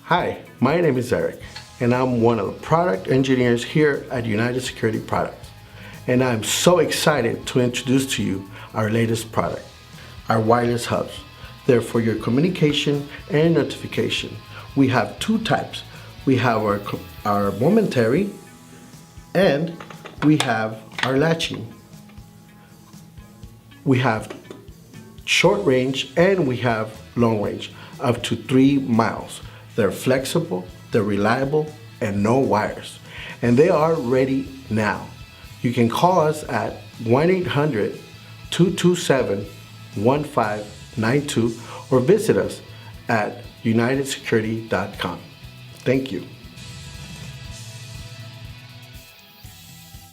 Hi, my name is Eric, and I'm one of the product engineers here at United Security Products. And I'm so excited to introduce to you our latest product, our wireless hubs. They're for your communication and notification. We have two types. We have our momentary, and we have our latching. We have short range and we have long range, up to 3 miles. They're flexible, they're reliable, and no wires. And they are ready now. You can call us at 1-800-227-1592 or visit us at unitedsecurity.com. Thank you.